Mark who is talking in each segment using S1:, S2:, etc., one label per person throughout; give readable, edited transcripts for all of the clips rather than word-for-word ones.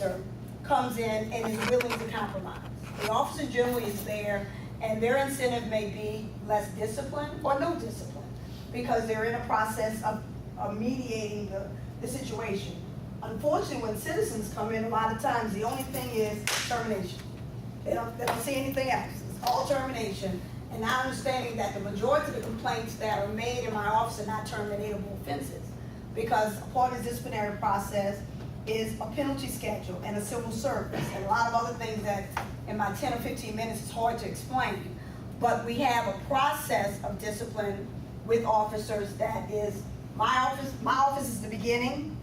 S1: officer comes in and is willing to compromise. The officer generally is there, and their incentive may be less discipline or no discipline, because they're in a process of mediating the situation. Unfortunately, when citizens come in, a lot of times the only thing is termination. They don't see anything else. It's all termination. And now understanding that the majority of the complaints that are made in my office are not terminatable offenses, because a part of the disciplinary process is a penalty schedule and a civil service and a lot of other things that in my 10 or 15 minutes is hard to explain. But we have a process of discipline with officers that is my office is the beginning.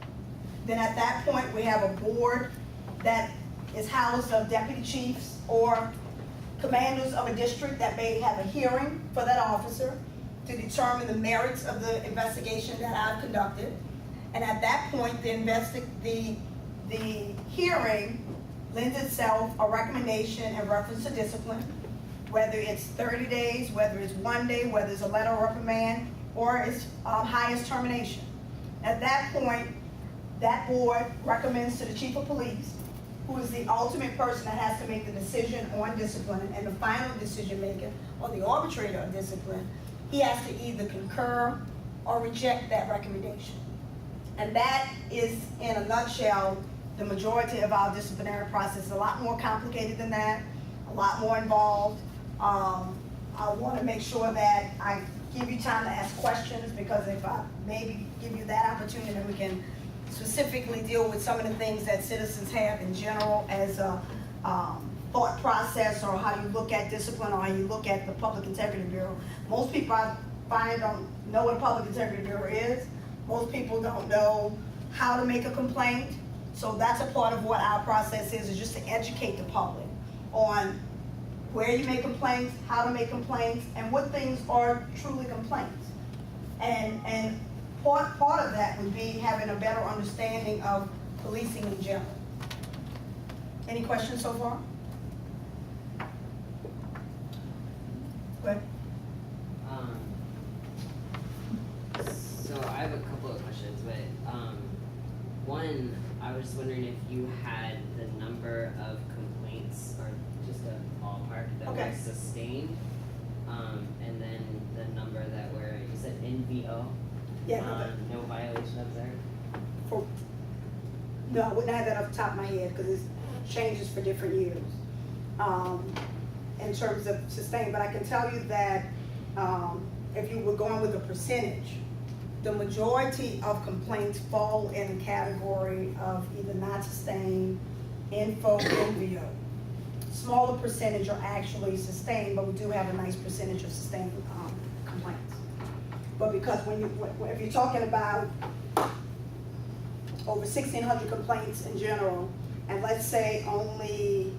S1: Then at that point we have a board that is housed of deputy chiefs or commanders of a district that may have a hearing for that officer to determine the merits of the investigation that I've conducted. And at that point, the hearing lends itself a recommendation in reference to discipline, whether it's 30 days, whether it's 1 day, whether it's a letter of reprimand, or it's highest termination. At that point, that board recommends to the chief of police, who is the ultimate person that has to make the decision on discipline and the final decision maker, or the arbitrator of discipline. He has to either concur or reject that recommendation. And that is, in a nutshell, the majority of our disciplinary process. Is a lot more complicated than that, a lot more involved. I want to make sure that I give you time to ask questions, because if I maybe give you that opportunity, then we can specifically deal with some of the things that citizens have in general as a thought process, or how you look at discipline, or how you look at the Public Integrity Bureau. Most people I find don't know what a Public Integrity Bureau is. Most people don't know how to make a complaint. So that's a part of what our process is just to educate the public on where you make complaints, how to make complaints, and what things are truly complaints. And part of that would be having a better understanding of policing in general. Any questions so far? Go ahead.
S2: So I have a couple of questions, but one, I was wondering if you had the number of complaints, or just a ballpark, that
S1: Okay.
S2: were sustained, and then the number that were, you said NVO?
S1: Yeah.
S2: No violation observed?
S1: No, I wouldn't have that off the top of my head, because it changes for different years in terms of sustained. But I can tell you that if you were going with a percentage, the majority of complaints fall in the category of either not sustained, info, NVO. Smaller percentage are actually sustained, but we do have a nice percentage of sustained complaints. But because if you're talking about over 1,600 complaints in general, and let's say only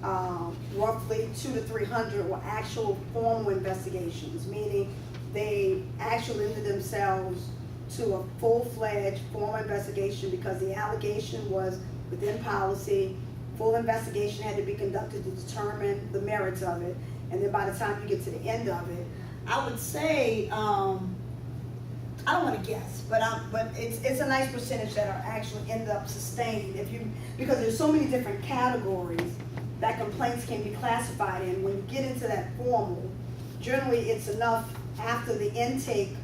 S1: roughly 200 to 300 were actual formal investigations, meaning they actually lended themselves to a full-fledged formal investigation because the allegation was within policy. Full investigation had to be conducted to determine the merits of it, and then by the time you get to the end of it, I would say, I don't want to guess, but it's a nice percentage that are actually end up sustained because there's so many different categories that complaints can be classified in. When you get into that formal, generally it's enough after the intake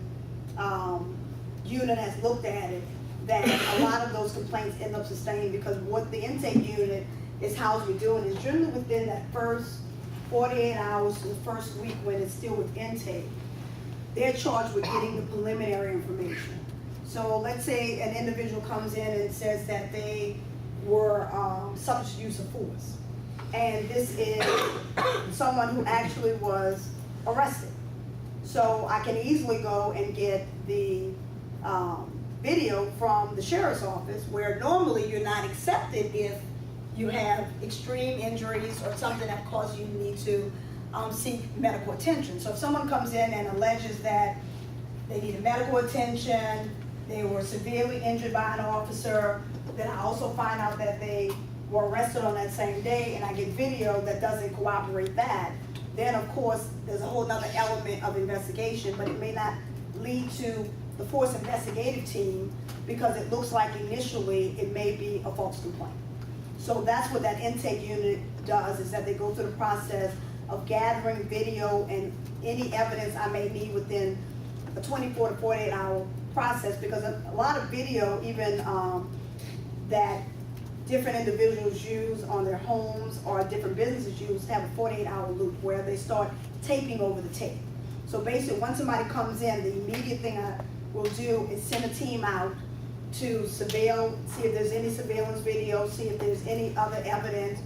S1: unit has looked at it that a lot of those complaints end up sustained, because what the intake unit is housed with doing is generally within that first 48 hours to the first week when it's still with intake, they're charged with getting the preliminary information. So let's say an individual comes in and says that they were subject to use of force, and this is someone who actually was arrested. So I can easily go and get the video from the sheriff's office, where normally you're not accepted if you have extreme injuries or something that causes you to need to seek medical attention. So if someone comes in and alleges that they needed medical attention, they were severely injured by an officer, then I also find out that they were arrested on that same day, and I get video that doesn't corroborate that, then of course there's a whole nother element of investigation, but it may not lead to the force investigative team because it looks like initially it may be a false complaint. So that's what that intake unit does, is that they go through the process of gathering video and any evidence I may need within a 24 to 48 hour process, because a lot of video, even that different individuals use on their homes or different businesses use, have a 48-hour loop where they start taping over the tape. So basically, once somebody comes in, the immediate thing I will do is send a team out to surveil, see if there's any surveillance video, see if there's any other evidence,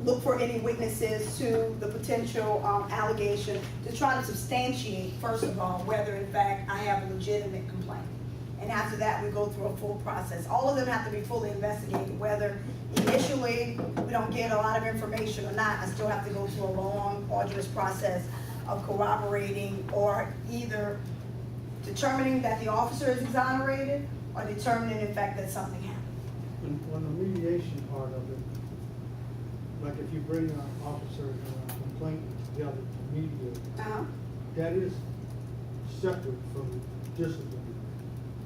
S1: look for any witnesses to the potential allegation, to try to substantiate, first of all, whether in fact I have a legitimate complaint. And after that, we go through a full process. All of them have to be fully investigated, whether initially we don't get a lot of information or not. I still have to go through a long, arduous process of corroborating or either determining that the officer is exonerated or determining in fact that something happened.
S3: On the mediation part of it, like if you bring an officer and a complaint together to mediate, that is separate from discipline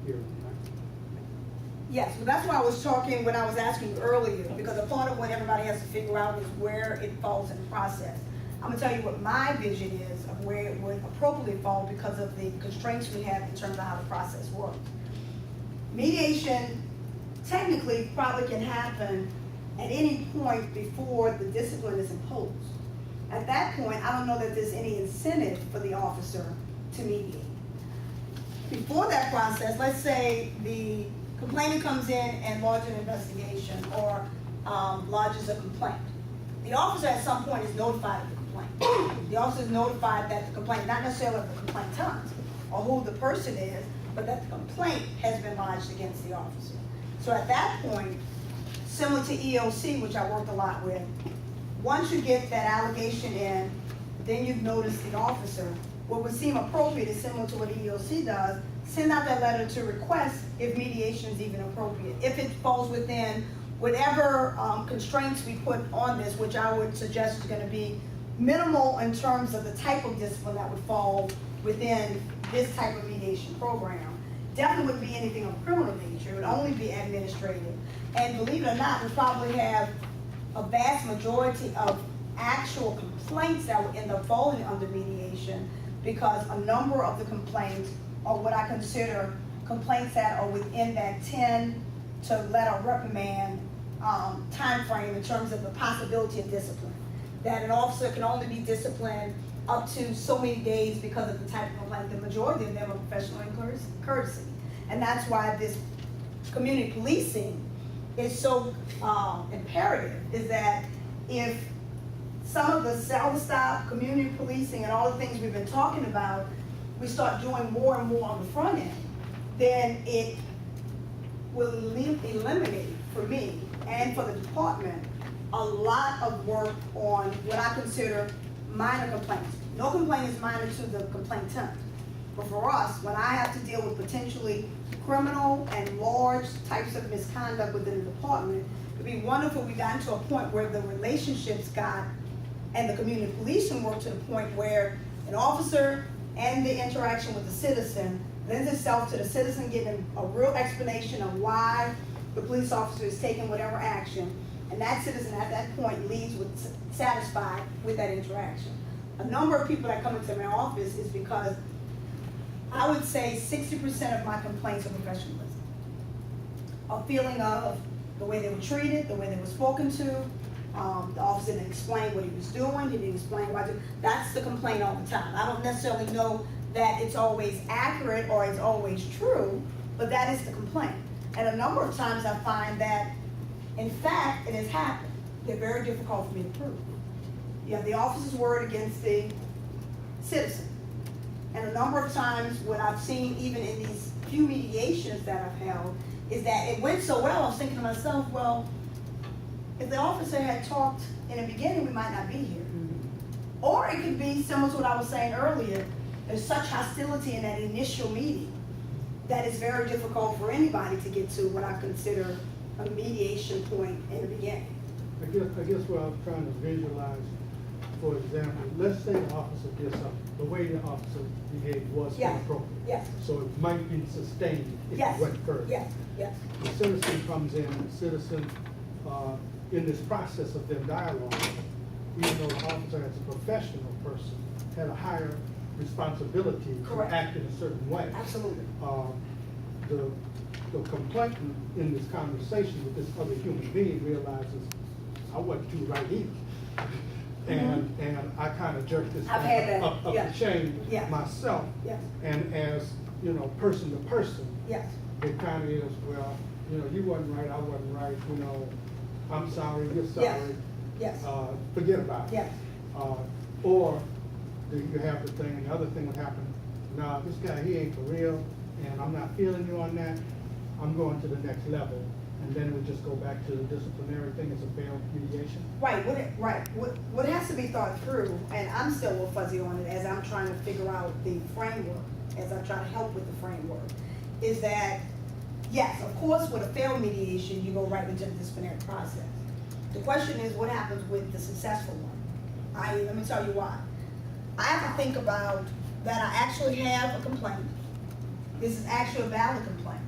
S3: here, right?
S1: Yes, but that's why I was talking when I was asking you earlier, because a part of what everybody has to figure out is where it falls in the process. I'm gonna tell you what my vision is of where it would appropriately fall because of the constraints we have in terms of how the process works. Mediation technically probably can happen at any point before the discipline is imposed. At that point, I don't know that there's any incentive for the officer to mediate. Before that process, let's say the complainant comes in and lodges an investigation or lodges a complaint. The officer at some point is notified of the complaint. The officer is notified that the complaint, not necessarily of the complainant or who the person is, but that the complaint has been lodged against the officer. So at that point, similar to EOC, which I worked a lot with, once you get that allegation in, then you've noticed the officer. What would seem appropriate is similar to what EOC does, send out that letter to request if mediation is even appropriate. If it falls within whatever constraints we put on this, which I would suggest is gonna be minimal in terms of the type of discipline that would fall within this type of mediation program. Definitely wouldn't be anything of criminal nature, it would only be administrative. And believe it or not, we probably have a vast majority of actual complaints that would end up falling under mediation, because a number of the complaints are what I consider complaints that are within that 10 to letter reprimand time frame in terms of the possibility of discipline. That an officer can only be disciplined up to so many days because of the type of complaint. The majority of them are professional courtesy. And that's why this community policing is so imperative, is that if some of the stop, community policing, and all the things we've been talking about, we start doing more and more on the front end, then it will eliminate, for me and for the department, a lot of work on what I consider minor complaints. No complaint is minor to the complainant. But for us, when I have to deal with potentially criminal and large types of misconduct within the department, it'd be wonderful if we got into a point where the relationships got and the community policing worked to the point where an officer and the interaction with the citizen lends itself to the citizen getting a real explanation of why the police officer is taking whatever action, and that citizen at that point leaves with satisfied with that interaction. A number of people that come into my office is because I would say 60% of my complaints are professionalism. A feeling of the way they were treated, the way they were spoken to, the officer didn't explain what he was doing, he didn't explain why. That's the complaint all the time. I don't necessarily know that it's always accurate or it's always true, but that is the complaint. And a number of times I find that, in fact, it has happened. They're very difficult for me to prove. You have the officer's word against the citizen. And a number of times what I've seen, even in these few mediations that I've held, is that it went so well, I was thinking to myself, well, if the officer had talked in the beginning, we might not be here. Mm-hmm. Or it could be similar to what I was saying earlier, there's such hostility in that initial meeting that it's very difficult for anybody to get to what I consider a mediation point in the beginning.
S3: I guess what I'm trying to visualize, for example, let's say the officer did something, the way the officer behaved was inappropriate.
S1: Yes.
S3: So it might be sustained if it went further.
S1: Yes. Yes.
S3: The citizen comes in, the citizen in this process of them dialogue, even though the officer as a professional person had a higher responsibility to
S1: Correct.
S3: act in a certain way.
S1: Absolutely.
S3: The complainant in this conversation with this other human being realizes I wasn't too right either. And I kind of jerked this
S1: I've had that.
S3: up
S1: Yeah.
S3: the chain
S1: Yeah.
S3: myself.
S1: Yes.
S3: And as, you know, person to person,
S1: Yes.
S3: it kind of is, well, you know, you wasn't right, I wasn't right, you know, I'm sorry, you're sorry.
S1: Yes.
S3: Forget about it.
S1: Yes.
S3: Or do you have the thing, and the other thing would happen, nah, this guy, he ain't for real, and I'm not feeling you on that, I'm going to the next level. And then it would just go back to the disciplinary thing as a failed mediation.
S1: Right, what has to be thought through, and I'm still a little fuzzy on it as I'm trying to figure out the framework, as I try to help with the framework, is that, yes, of course, with a failed mediation, you go right into the disciplinary process. The question is, what happens with the successful one? Let me tell you why. I have to think about that I actually have a complaint. This is actually a valid complaint.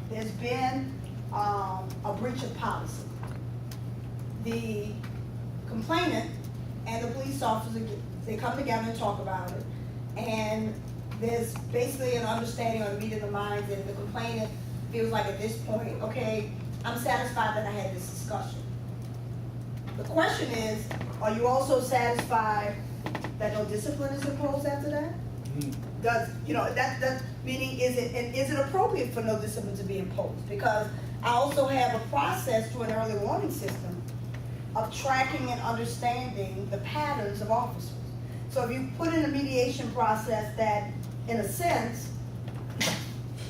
S1: There's been a breach of policy. The complainant and the police officer, they come together and talk about it, and there's basically an understanding or a meeting of the minds, and the complainant feels like at this point, okay, I'm satisfied that I had this discussion. The question is, are you also satisfied that no discipline is imposed after that? Does, you know, that meaning, is it appropriate for no discipline to be imposed? Because I also have a process through an early warning system of tracking and understanding the patterns of officers. So if you put in a mediation process that, in a sense,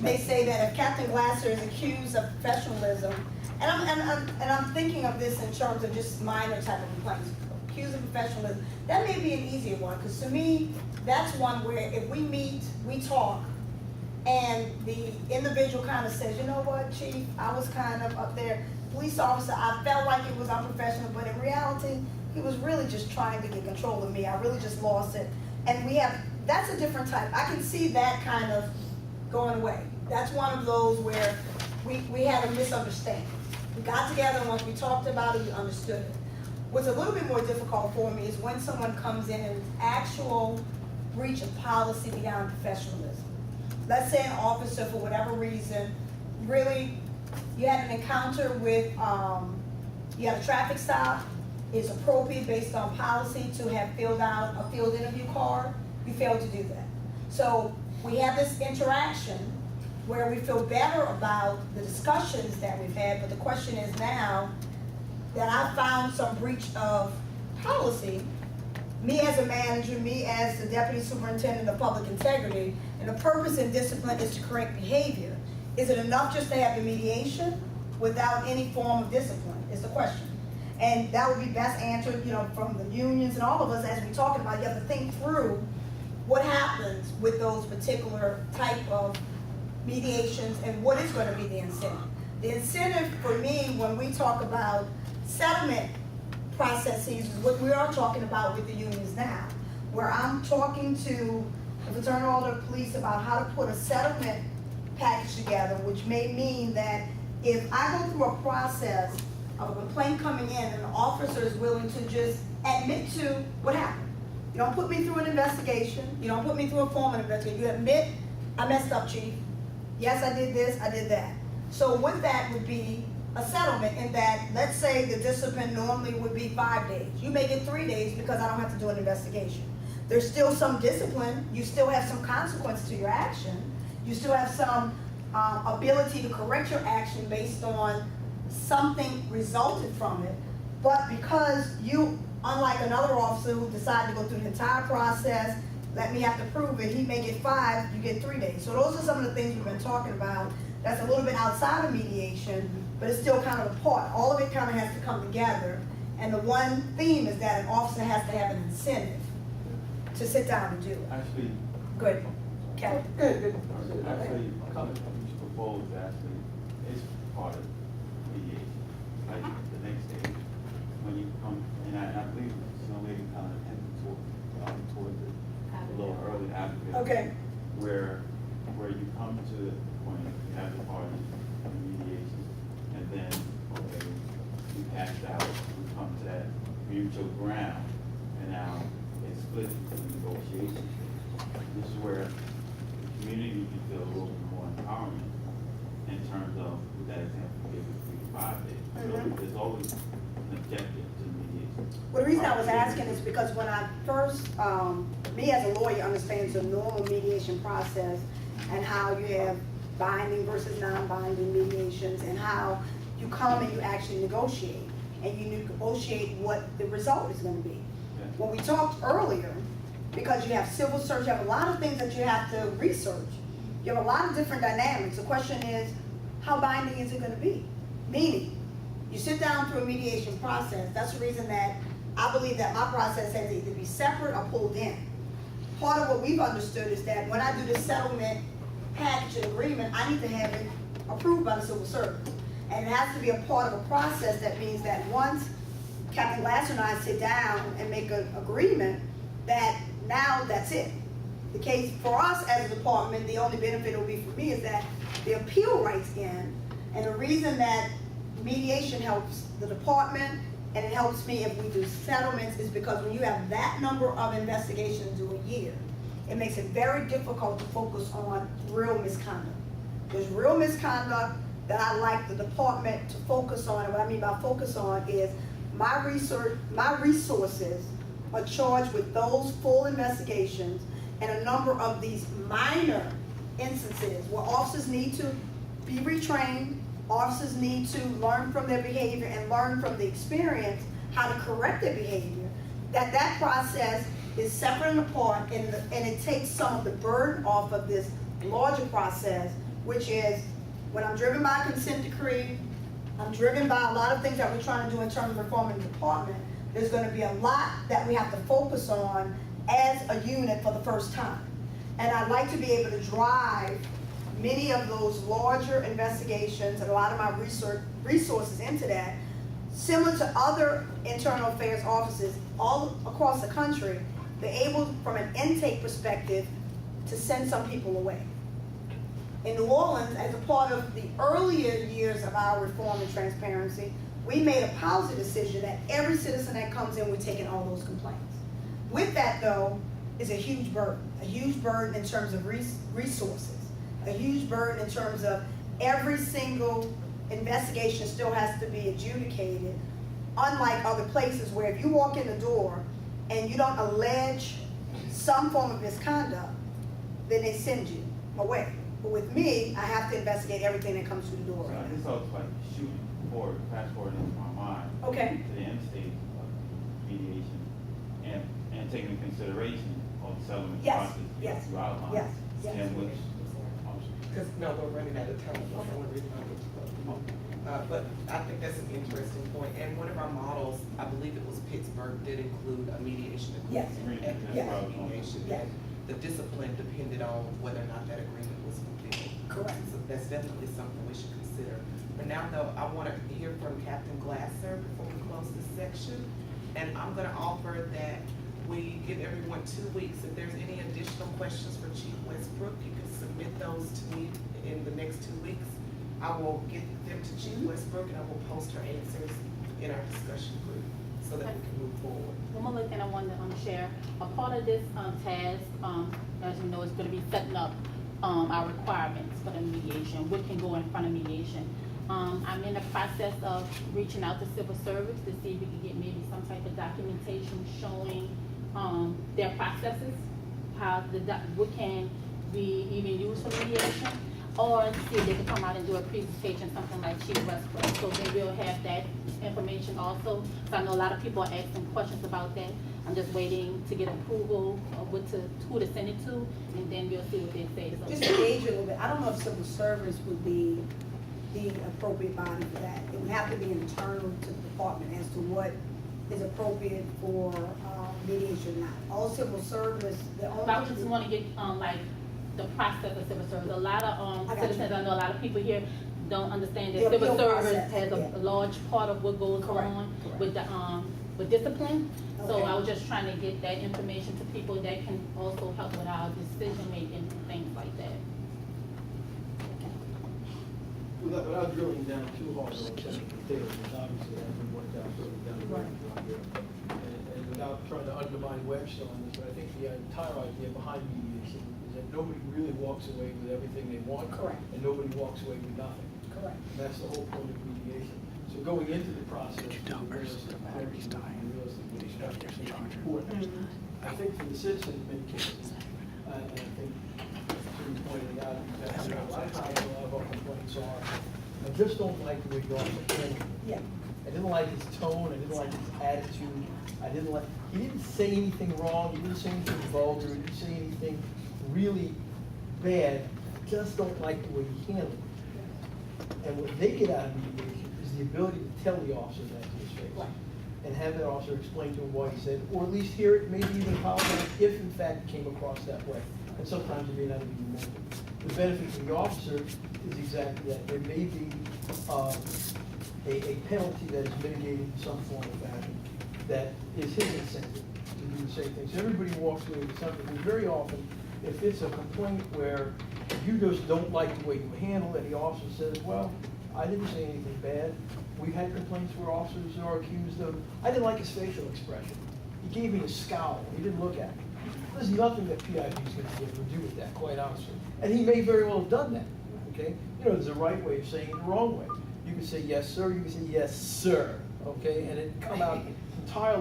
S1: may say that if Captain Glasser is accused of professionalism, and I'm thinking of this in terms of just minor type of complaints, accused of professionalism, that may be an easier one, because to me, that's one where if we meet, we talk, and the individual kind of says, you know what, Chief, I was kind of up there, police officer, I felt like it was unprofessional, but in reality, he was really just trying to get control of me. I really just lost it. And that's a different type. I can see that kind of going away. That's one of those where we had a misunderstanding. We got together, and once we talked about it, we understood it. What's a little bit more difficult for me is when someone comes in and it's actual breach of policy beyond professionalism. Let's say an officer, for whatever reason, really, you had an encounter with, you had a traffic stop, it's appropriate based on policy to have filled out a field interview card, you failed to do that. So we have this interaction where we feel better about the discussions that we've had, but the question is now that I found some breach of policy, me as a manager, me as the deputy superintendent of public integrity, and the purpose in discipline is to correct behavior. Is it enough just to have the mediation without any form of discipline, is the question. And that would be best answered, you know, from the unions and all of us as we're talking about. You have to think through what happens with those particular type of mediations and what is going to be the incentive. The incentive for me when we talk about settlement processes is what we are talking about with the unions now, where I'm talking to the Fraternal Order of Police about how to put a settlement package together, which may mean that if I go through a process of a complaint coming in and an officer is willing to just admit to what happened. You don't put me through an investigation, you don't put me through a formal investigation, you admit, I messed up, Chief. Yes, I did this, I did that. So with that would be a settlement in that, let's say the discipline normally would be 5 days. You make it 3 days because I don't have to do an investigation. There's still some discipline, you still have some consequence to your action. You still have some ability to correct your action based on something resulted from it. But because you, unlike another officer who decided to go through the entire process, let me have to prove it, he may get 5, you get 3 days. So those are some of the things we've been talking about. That's a little bit outside of mediation, but it's still kind of a part. All of it kind of has to come together. And the one theme is that an officer has to have an incentive to sit down and do it.
S4: Actually,
S1: Good. Kevin?
S4: actually, what you propose actually is part of mediation. Like the next stage, when you come, and I believe some lady kind of hinted toward the little early advocate.
S1: Okay.
S4: Where you come to the point, you have the party, the mediation, and then, okay, you have out, we come to that mutual ground, and now it's split into negotiation. This is where the community can feel a little bit more empowerment in terms of, with that example, we gave it 3 to 5 days. So there's always an objective to mediation.
S1: Well, the reason I was asking is because when I first, me as a lawyer understands the normal mediation process and how you have binding versus non-binding mediations and how you come and you actually negotiate and you negotiate what the result is going to be.
S4: Yeah.
S1: When we talked earlier, because you have civil search, you have a lot of things that you have to research. You have a lot of different dynamics. The question is, how binding is it going to be? Meaning, you sit down through a mediation process. That's the reason that I believe that my process has to either be separate or pulled in. Part of what we've understood is that when I do this settlement package and agreement, I need to have it approved by the civil service. And it has to be a part of a process that means that once Captain Glasser and I sit down and make an agreement, that now that's it. The case for us as a department, the only benefit it will be for me is that the appeal rights end. And the reason that mediation helps the department and it helps me if we do settlements is because when you have that number of investigations in a year, it makes it very difficult to focus on real misconduct. There's real misconduct that I like the department to focus on, and what I mean by focus on is my resources are charged with those full investigations and a number of these minor instances where officers need to be retrained, officers need to learn from their behavior and learn from the experience how to correct their behavior, that process is separate and apart, and it takes some of the burden off of this larger process, which is when I'm driven by a consent decree, I'm driven by a lot of things that we're trying to do in terms of reforming the department, there's going to be a lot that we have to focus on as a unit for the first time. And I'd like to be able to drive many of those larger investigations and a lot of my resources into that, similar to other internal affairs offices all across the country. They're able, from an intake perspective, to send some people away. In New Orleans, as a part of the earlier years of our reform and transparency, we made a policy decision that every citizen that comes in, we're taking all those complaints. With that, though, is a huge burden in terms of resources, a huge burden in terms of every single investigation still has to be adjudicated, unlike other places where if you walk in the door and you don't allege some form of misconduct, then they send you away. But with me, I have to investigate everything that comes through the door.
S4: So
S1: Right
S4: it's also like shooting forward, fast forward into my mind.
S1: Okay.
S4: To the end stage of mediation and taking into consideration of the settlement
S1: Yes,
S4: process
S1: yes,
S4: you outlined.
S1: yes, yes.
S4: And which,
S5: Because, no, we're running out of time. That's the only reason I was but I think that's an interesting point. And one of our models, I believe it was Pittsburgh, did include a mediation
S1: Yes.
S5: agreement.
S4: Yes.
S5: And
S1: Yes.
S5: mediation.
S1: Yes.
S5: And the discipline depended on whether or not that agreement was fulfilled.
S1: Correct.
S5: So that's definitely something we should consider. But now, though, I want to hear from Captain Glasser before we close this section. And I'm going to offer that we give everyone 2 weeks. If there's any additional questions for Chief Westbrook, you can submit those to me in the next 2 weeks. I will get them to Chief Westbrook and I will post her answers in our discussion group so that we can move forward.
S6: One more thing I wanted to share. A part of this task, as you know, is going to be setting up our requirements for the mediation, what can go in front of mediation. I'm in the process of reaching out to civil service to see if we can get maybe some type of documentation showing their processes, what can be even used for mediation, or see if they can come out and do a presentation, something like Chief Westbrook. So then we'll have that information also. So I know a lot of people are asking questions about that. I'm just waiting to get approval of who to send it to, and then we'll see what they say. So
S1: Just to gauge a little bit, I don't know if civil service would be the appropriate body for that. It would have to be internal to the department as to what is appropriate for mediation or not. All civil service, the only.
S6: But I just want to get like the process of civil service. A lot of
S1: I got
S6: citizens,
S1: you.
S6: I know a lot of people here don't understand
S1: The
S6: that civil
S1: appeal
S6: service
S1: process,
S6: has
S1: yeah.
S6: a large part of what goes
S1: Correct,
S6: on
S1: correct.
S6: with the with discipline. So
S1: Okay.
S6: I was just trying to get that information to people that can also help with our decision making and things like that.
S7: Without drilling down too hard on technical details, because obviously I haven't worked further down the road here. And without trying to undermine Webster on this, but I think the entire idea behind mediation is that nobody really walks away with everything they want.
S1: Correct.
S7: And nobody walks away with nothing.
S1: Correct.
S7: And that's the whole point of mediation. So going into the process, the realistic approach and the realistic perspective is important. I think for the citizen in many cases, and I think Jim pointed out, that a lot of times a lot of our complaints are, I just don't like the way the officer handled it.
S1: Yeah.
S7: I didn't like his tone, I didn't like his attitude, he didn't say anything wrong, he didn't say anything vulgar, he didn't say anything really bad, I just don't like the way he handled it. And what they get out of mediation is the ability to tell the officer that to his face.
S1: Right.
S7: And have that officer explain to him why he said, or at least hear it, maybe even apologize if in fact it came across that way. And sometimes it may not even be meant. The benefit to the officer is exactly that. There may be a penalty that is mitigated in some form or fashion that is his incentive to do the same thing. So everybody walks away with something. And very often, if it's a complaint where you just don't like the way you handle it, the officer says, well, I didn't say anything bad. We've had complaints where officers are accused of, I didn't like his facial expression. He gave me a scowl. He didn't look at me. There's nothing that PIB is going to be able to do with that, quite honestly. And he may very well have done that, okay? You know, there's a right way of saying it and a wrong way. You can say yes, sir. You can say yes, sir, okay? And it come out entirely